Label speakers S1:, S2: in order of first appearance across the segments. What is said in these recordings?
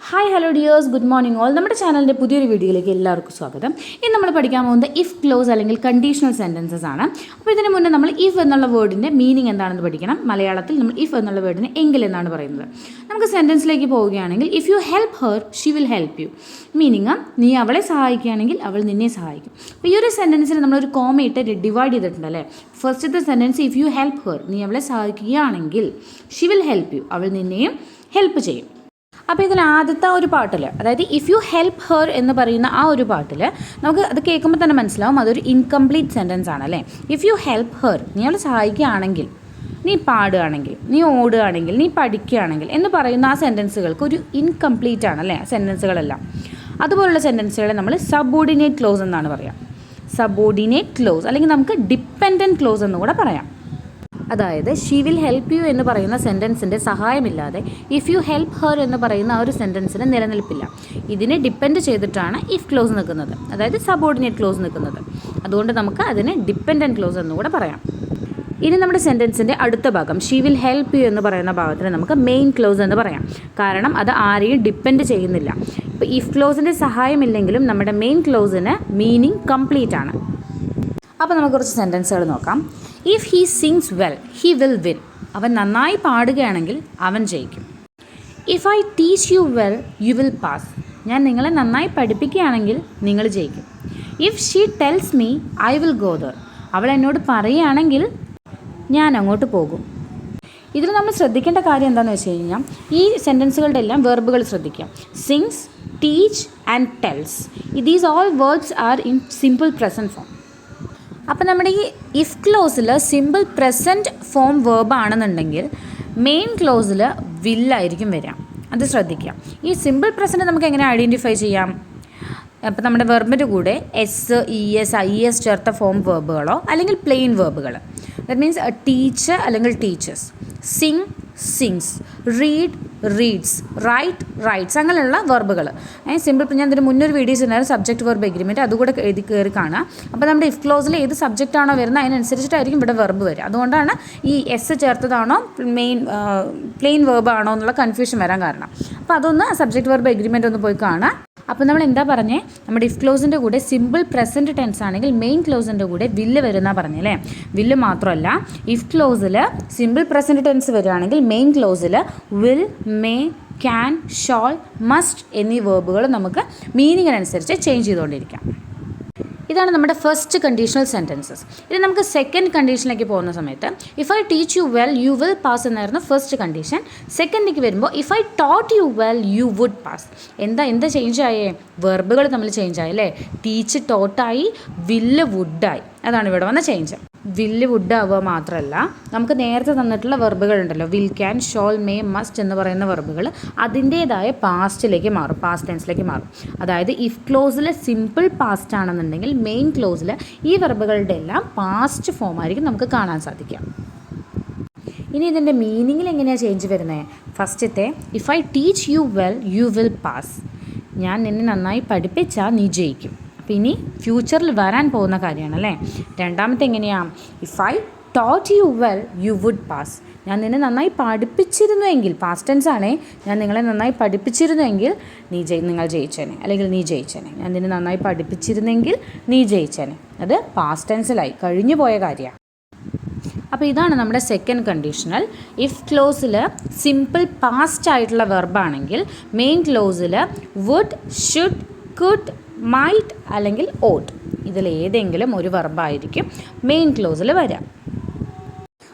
S1: Hi hello dears, good morning all. നമ്മുടെ ചാനലിൻ്റെ പുതിയൊരു വീഡിയോയിലേക്ക് എല്ലാവർക്കും സ്വാഗതം. ഇന്ന് നമ്മൾ പഠിക്കാൻ പോകുന്നത് ഇഫ് ക്ലോസ് അല്ലെങ്കിൽ കണ്ടീഷണൽ സെൻറ്റൻസസ് ആണ്. അപ്പോൾ ഇതിന് മുന്നേ നമ്മൾ ഇഫ് എന്നുള്ള വേർഡിൻ്റെ മീനിങ് എന്താണെന്ന് പഠിക്കണം. മലയാളത്തിൽ നമ്മൾ ഇഫ് എന്നുള്ള വേർഡിന് എങ്കിൽ എന്നാണ് പറയുന്നത്. നമുക്ക് സെൻറ്റൻസിലേക്ക് പോവുകയാണെങ്കിൽ if you help her she will help you. Meaning നീ അവളെ സഹായിക്കുകയാണെങ്കിൽ അവൾ നിന്നെ സഹായിക്കും. അപ്പോൾ ഈ ഒരു സെൻറ്റൻസിന് നമ്മളൊരു കോമ ഇട്ട് ഡിവൈഡ് ചെയ്തിട്ടുണ്ട് അല്ലേ. ഫസ്റ്റത്തെ sentence if you help her, നീ അവളെ സഹായിക്കുകയാണെങ്കിൽ ഷി വിൽ ഹെൽപ്പ് യു, അവൾ നിന്നെയും ഹെൽപ്പ് ചെയ്യും. അപ്പോൾ ഇതിൽ ആദ്യത്തെ ഒരു പാട്ടിൽ, അതായത് ഇഫ് യു ഹെൽപ്പ് ഹെർ എന്ന് പറയുന്ന ആ ഒരു പാട്ടിൽ നമുക്ക് അത് കേൾക്കുമ്പോൾ തന്നെ മനസ്സിലാവും അതൊരു ഇൻകംപ്ലീറ്റ് സെൻറ്റൻസ് ആണ് അല്ലേ. ഇഫ് യു ഹെൽപ്പ് ഹെർ, നീ അവളെ സഹായിക്കുകയാണെങ്കിൽ, നീ പാടുകയാണെങ്കിൽ, നീ ഓടുകയാണെങ്കിൽ, നീ പഠിക്കുകയാണെങ്കിൽ എന്ന് പറയുന്ന ആ സെൻറ്റൻസുകൾക്ക് ഒരു ഇൻകംപ്ലീറ്റ് ആണ് അല്ലേ സെൻറ്റൻസുകളെല്ലാം. അതുപോലുള്ള സെൻറ്റൻസുകളെ നമ്മൾ സബോർഡിനേറ്റ് ക്ലോസ് എന്നാണ് പറയുക. സബോർഡിനേറ്റ് ക്ലോസ് അല്ലെങ്കിൽ നമുക്ക് ഡിപ്പെൻഡൻറ്റ് ക്ലോസ് എന്ന് കൂടെ പറയാം. അതായത് ഷീ വിൽ ഹെൽപ്പ് യു എന്ന് പറയുന്ന സെൻറ്റൻസിൻ്റെ സഹായമില്ലാതെ ഇഫ് യു ഹെൽപ്പ് ഹെർ എന്ന് പറയുന്ന ആ ഒരു സെൻറ്റൻസിന് നിലനിൽപ്പില്ല. ഇതിനെ ഡിപ്പെൻഡ് ചെയ്തിട്ടാണ് ഇഫ് ക്ലോസ് നിൽക്കുന്നത്, അതായത് സബോർഡിനേറ്റ് ക്ലോസ് നിൽക്കുന്നത്. അതുകൊണ്ട് നമുക്ക് അതിനെ ഡിപ്പെൻഡൻറ്റ് ക്ലോസ് എന്നുകൂടെ പറയാം. ഇനി നമ്മുടെ സെൻറ്റൻസിൻ്റെ അടുത്ത ഭാഗം ഷീ വിൽ ഹെൽപ്പ് യു എന്ന് പറയുന്ന ഭാഗത്തിന് നമുക്ക് മെയിൻ ക്ലോസ് എന്ന് പറയാം. കാരണം അത് ആരെയും ഡിപ്പെൻഡ് ചെയ്യുന്നില്ല. ഇപ്പോൾ ഇഫ് ക്ലോസിൻ്റെ സഹായമില്ലെങ്കിലും നമ്മുടെ മെയിൻ ക്ലോസിന് മീനിങ് കംപ്ലീറ്റ് ആണ്. അപ്പോൾ നമുക്ക് കുറച്ച് സെൻറ്റൻസുകൾ നോക്കാം. If he sings well he will win. അവൻ നന്നായി പാടുകയാണെങ്കിൽ അവൻ ജയിക്കും. If I teach you well you will pass. ഞാൻ നിങ്ങളെ നന്നായി പഠിപ്പിക്കുകയാണെങ്കിൽ നിങ്ങൾ ജയിക്കും. If she tells me I will go there. അവൾ എന്നോട് പറയുകയാണെങ്കിൽ ഞാൻ അങ്ങോട്ട് പോകും. ഇതിൽ നമ്മൾ ശ്രദ്ധിക്കേണ്ട കാര്യം എന്താണെന്ന് വെച്ച് കഴിഞ്ഞാൽ ഈ സെൻറ്റൻസുകളുടെ എല്ലാം വെർബുകൾ ശ്രദ്ധിക്കാം. Sings, teach and tells. These all words are in simple present form. അപ്പോൾ നമ്മുടെ ഈ ഇഫ് ക്ലോസിൽ സിമ്പിൾ പ്രസൻറ്റ് ഫോം വേർബ് ആണെന്നുണ്ടെങ്കിൽ മെയിൻ ക്ലോസിൽ വില്ലായിരിക്കും വരിക. അത് ശ്രദ്ധിക്കാം. ഈ സിമ്പിൾ പ്രസൻറ്റ് നമുക്ക് എങ്ങനെ ഐഡൻറ്റിഫൈ ചെയ്യാം? അപ്പോൾ നമ്മുടെ വെർബിൻ്റെ കൂടെ S, E S, I S ചേർത്ത ഫോം വേർബുകളോ അല്ലെങ്കിൽ പ്ലെയിൻ വേർബുകൾ, ദാറ്റ് മീൻസ് ടീച്ച് അല്ലെങ്കിൽ teachers, sing, sings, read, reads, write, writes, അങ്ങനെയുള്ള വെർബുകൾ. സിമ്പിൾ, ഞാൻ ഇതിന് മുന്നൊരു വീഡിയോസ് ഉണ്ടായിരുന്നു സബ്ജക്റ്റ് വെർബ് എഗ്രിമെൻറ്റ്, അതുകൂടെ എഴുതി കയറി കാണുക. അപ്പോൾ നമ്മുടെ ഇഫ് ക്ലോസിൽ ഏത് സബ്ജക്റ്റ് ആണോ വരുന്നത് അതിനനുസരിച്ചിട്ടായിരിക്കും ഇവിടെ വെർബ് വരിക. അതുകൊണ്ടാണ് ഈ എസ് ചേർത്തതാണോ പ്ലെയിൻ വെർബ് ആണോ എന്നുള്ള കൺഫ്യൂഷൻ വരാൻ കാരണം. അപ്പോൾ അതൊന്ന് സബ്ജക്റ്റ് വെർബ് എഗ്രിമെൻറ്റ് ഒന്ന് പോയി കാണുക. അപ്പോൾ നമ്മൾ എന്താ പറഞ്ഞേ, നമ്മുടെ ഇഫ് ക്ലോസിൻ്റെ കൂടെ സിമ്പിൾ പ്രസൻറ്റ് ടെൻസ് ആണെങ്കിൽ മെയിൻ ക്ലോസിൻ്റെ കൂടെ വില്ല് വരുന്ന പറഞ്ഞല്ലേ. വില്ല് മാത്രമല്ല, ഇഫ് ക്ലോസിൽ സിമ്പിൾ പ്രസൻറ്റ് ടെൻസ് വരികയാണെങ്കിൽ മെയിൻ ക്ലോസിൽ will, may, can, shall, must എന്നീ വേർബുകൾ നമുക്ക് മീനിങ്ങിനനുസരിച്ച് ചേഞ്ച് ചെയ്തുകൊണ്ടിരിക്കാം. ഇതാണ് നമ്മുടെ ഫസ്റ്റ് കണ്ടീഷണൽ സെൻറ്റൻസസ്. ഇനി നമുക്ക് സെക്കൻഡ് കണ്ടീഷനിലേക്ക് പോകുന്ന സമയത്ത് if I teach you well you will pass എന്നായിരുന്നു ഫസ്റ്റ് കണ്ടീഷൻ. സെക്കൻഡിലേക്ക് വരുമ്പോൾ if I taught you well you would pass. എന്താ ചേഞ്ച് ആയേ? വെർബുകൾ തമ്മിൽ ചേഞ്ച് ആയി അല്ലേ. ടീച്ച് ടോട്ടായി, വില്ല് വുഡായി. അതാണ് ഇവിടെ വന്ന ചേഞ്ച്. വില്ല് വുഡ് ആവുക മാത്രമല്ല, നമുക്ക് നേരത്തെ തന്നിട്ടുള്ള വെർബുകൾ ഉണ്ടല്ലോ, will, can, shawl, may, must എന്ന് പറയുന്ന വെർബുകൾ അതിൻ്റേതായ പാസ്റ്റിലേക്ക് മാറും, പാസ്റ്റ് ടെൻസിലേക്ക് മാറും. അതായത് ഇഫ് ക്ലോസിൽ സിമ്പിൾ പാസ്റ്റ് ആണെന്നുണ്ടെങ്കിൽ മെയിൻ ക്ലോസിൽ ഈ വെർബുകളുടെ എല്ലാം പാസ്റ്റ് ഫോം ആയിരിക്കും നമുക്ക് കാണാൻ സാധിക്കുക. ഇനി ഇതിൻ്റെ മീനിങ്ങിൽ എങ്ങനെയാണ് ചേഞ്ച് വരുന്നത്? ഫസ്റ്റത്തെ if I teach you well you will pass. ഞാൻ നിന്നെ നന്നായി പഠിപ്പിച്ചാൽ നീ ജയിക്കും. അപ്പോൾ ഇനി ഫ്യൂച്ചറിൽ വരാൻ പോകുന്ന കാര്യമാണ് അല്ലേ. രണ്ടാമത്തെ എങ്ങനെയാണ്? If I taught you well you would pass. ഞാൻ നിന്നെ നന്നായി പഠിപ്പിച്ചിരുന്നുവെങ്കിൽ, പാസ്റ്റ് ടെൻസ് ആണേ, ഞാൻ നിങ്ങളെ നന്നായി പഠിപ്പിച്ചിരുന്നുവെങ്കിൽ നിങ്ങൾ ജയിച്ചേനെ, അല്ലെങ്കിൽ നീ ജയിച്ചേനെ. ഞാൻ നിന്നെ നന്നായി പഠിപ്പിച്ചിരുന്നെങ്കിൽ നീ ജയിച്ചേനെ. അത് പാസ്റ്റ് ടെൻസിലായി, കഴിഞ്ഞു പോയ കാര്യമാണ്. അപ്പോൾ ഇതാണ് നമ്മുടെ സെക്കൻഡ് കണ്ടീഷണൽ. ഇഫ് ക്ലോസിൽ സിമ്പിൾ പാസ്റ്റ് ആയിട്ടുള്ള വെർബാണെങ്കിൽ മെയിൻ ക്ലോസിൽ വുഡ്, ഷുഡ്, കുഡ്, മൈറ്റ് അല്ലെങ്കിൽ ഓട്ട് ഇതിലേതെങ്കിലും ഒരു വെർബായിരിക്കും മെയിൻ ക്ലോസിൽ വരാം.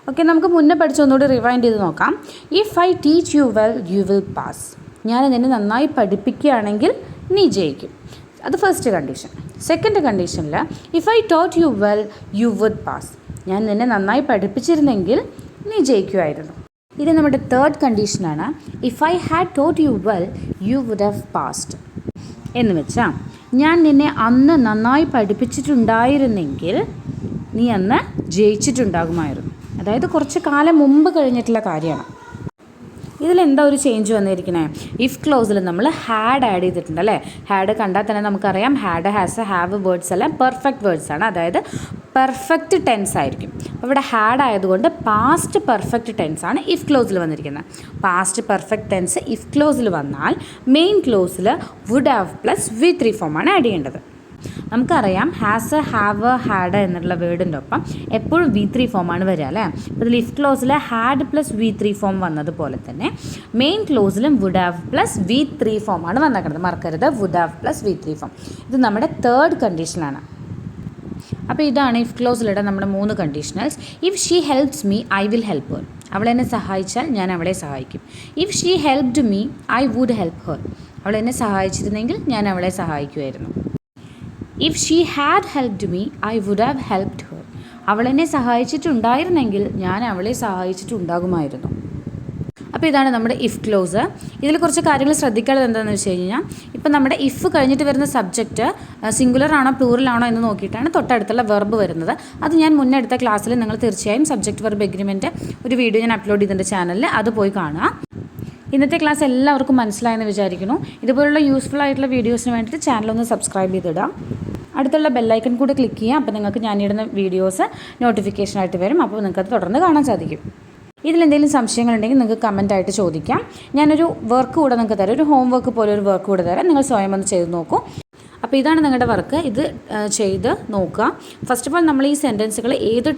S1: ഓക്കെ, നമുക്ക് മുന്നേ പഠിച്ചൊന്നുകൂടി റിവൈൻഡ് ചെയ്ത് നോക്കാം. If I teach you well you will pass. ഞാൻ നിന്നെ നന്നായി പഠിപ്പിക്കുകയാണെങ്കിൽ നീ ജയിക്കും. അത് ഫസ്റ്റ് കണ്ടീഷൻ. സെക്കൻഡ് കണ്ടീഷനിൽ if I taught you well you would pass. ഞാൻ നിന്നെ നന്നായി പഠിപ്പിച്ചിരുന്നെങ്കിൽ നീ ജയിക്കുമായിരുന്നു. ഇത് നമ്മുടെ തേർഡ് കണ്ടീഷനാണ്. If I had taught you well you would have passed. എന്ന് വെച്ചാൽ ഞാൻ നിന്നെ അന്ന് നന്നായി പഠിപ്പിച്ചിട്ടുണ്ടായിരുന്നെങ്കിൽ നീ അന്ന് ജയിച്ചിട്ടുണ്ടാകുമായിരുന്നു. അതായത് കുറച്ച് കാലം മുമ്പ് കഴിഞ്ഞിട്ടുള്ള കാര്യമാണ്. ഇതിലെന്താ ഒരു ചേഞ്ച് വന്നിരിക്കണേ? ഇഫ് ക്ലോസിൽ നമ്മൾ ഹാഡ് ആഡ് ചെയ്തിട്ടുണ്ട് അല്ലേ? ഹാഡ് കണ്ടാൽ തന്നെ നമുക്കറിയാം ഹാഡ്, ഹാസ്, ഹാവ് വേർഡ്സ് എല്ലാം പെർഫെക്റ്റ് വേർഡ്സ് ആണ്, അതായത് പെർഫെക്റ്റ് ടെൻസ് ആയിരിക്കും. അപ്പോൾ ഇവിടെ ഹാഡ് ആയതുകൊണ്ട് പാസ്റ്റ് പെർഫെക്റ്റ് ടെൻസ് ആണ് ഇഫ് ക്ലോസിൽ വന്നിരിക്കുന്നത്. പാസ്റ്റ് പെർഫെക്റ്റ് ടെൻസ് ഇഫ് ക്ലോസിൽ വന്നാൽ മെയിൻ ക്ലോസിൽ വുഡ് ഹാവ് പ്ലസ് V3 ഫോമാണ് ആഡ് ചെയ്യേണ്ടത്. നമുക്കറിയാം ഹാസ്, ഹാവ്, ഹാഡ് എന്നുള്ള വേർഡിൻ്റെ ഒപ്പം എപ്പോഴും V3 ഫോമാണ് വരിക അല്ലേ? അപ്പോൾ ഇതിൽ ഇഫ് ക്ലോസിൽ ഹാഡ് പ്ലസ് V3 ഫോം വന്നതുപോലെ തന്നെ മെയിൻ ക്ലോസിലും വുഡ് ഹാവ് പ്ലസ് V3 ഫോമാണ് വന്നേക്കുന്നത്. മറക്കരുത്, would have plus V3 form. ഇത് നമ്മുടെ തേർഡ് കണ്ടീഷനാണ്. അപ്പോൾ ഇതാണ് ഇഫ് ക്ലോസിലിടെ നമ്മുടെ 3 conditionals. If she helps me I will help her. അവളെന്നെ സഹായിച്ചാൽ ഞാൻ അവളെ സഹായിക്കും. If she helped me I would help her. അവളെന്നെ സഹായിച്ചിരുന്നെങ്കിൽ ഞാൻ അവളെ സഹായിക്കുമായിരുന്നു. If she had helped me I would have helped her. അവളെന്നെ സഹായിച്ചിട്ടുണ്ടായിരുന്നെങ്കിൽ ഞാൻ അവളെ സഹായിച്ചിട്ടുണ്ടാകുമായിരുന്നു. അപ്പോൾ ഇതാണ് നമ്മുടെ ഇഫ് ക്ലോസ്. ഇതിൽ കുറച്ച് കാര്യങ്ങൾ ശ്രദ്ധിക്കേണ്ടത് എന്താണെന്ന് വെച്ച് കഴിഞ്ഞാൽ, ഇപ്പം നമ്മുടെ ഇഫ് കഴിഞ്ഞിട്ട് വരുന്ന സബ്ജക്റ്റ് സിംഗുലർ ആണോ പ്ലൂറൽ ആണോ എന്ന് നോക്കിയിട്ടാണ് തൊട്ടടുത്തുള്ള വെർബ് വരുന്നത്. അത് ഞാൻ മുന്നേ എടുത്ത ക്ലാസ്സിൽ നിങ്ങൾ തീർച്ചയായും സബ്ജക്റ്റ് വെർബ് എഗ്രിമെൻറ്റ് ഒരു വീഡിയോ ഞാൻ അപ്ലോഡ് ചെയ്തിട്ടുണ്ട് ചാനലിൽ, അത് പോയി കാണുക. ഇന്നത്തെ ക്ലാസ് എല്ലാവർക്കും മനസ്സിലായെന്ന് വിചാരിക്കുന്നു. ഇതുപോലുള്ള യൂസ്ഫുൾ ആയിട്ടുള്ള വീഡിയോസിന് വേണ്ടിയിട്ട് ചാനലൊന്ന് സബ്സ്ക്രൈബ് ചെയ്തിടാം. അടുത്തുള്ള ബെല്ലൈക്കൺ കൂടെ ക്ലിക്ക് ചെയ്യാം. അപ്പോൾ നിങ്ങൾക്ക് ഞാനിടുന്ന വീഡിയോസ് നോട്ടിഫിക്കേഷനായിട്ട് വരും. അപ്പോൾ നിങ്ങൾക്കത് തുടർന്ന് കാണാൻ സാധിക്കും. ഇതിലെന്തെങ്കിലും സംശയങ്ങളുണ്ടെങ്കിൽ നിങ്ങൾക്ക് കമൻറ്റായിട്ട് ചോദിക്കാം. ഞാനൊരു വർക്ക് കൂടെ നിങ്ങൾക്ക് തരാം, ഒരു ഹോം വർക്ക് പോലെ ഒരു വർക്ക് കൂടെ തരാം. നിങ്ങൾ സ്വയം ഒന്ന് ചെയ്ത് നോക്കൂ. അപ്പോൾ ഇതാണ് നിങ്ങളുടെ വർക്ക്. ഇത് ചെയ്ത് നോക്കുക. ഫസ്റ്റ് ഓഫ് ഓൾ നമ്മൾ ഈ സെൻറ്റൻസുകൾ ഏത്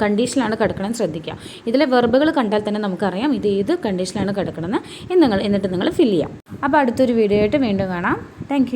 S1: കണ്ടീഷനിലാണ് കിടക്കണമെന്ന് ശ്രദ്ധിക്കുക. ഇതിലെ വെർബുകൾ കണ്ടാൽ തന്നെ നമുക്കറിയാം ഇത് ഏത് കണ്ടീഷനിലാണ് കിടക്കണമെന്ന്. എന്നിട്ട് നിങ്ങൾ ഫില്ല് ചെയ്യാം. അപ്പോൾ അടുത്തൊരു വീഡിയോ ആയിട്ട് വീണ്ടും കാണാം. താങ്ക്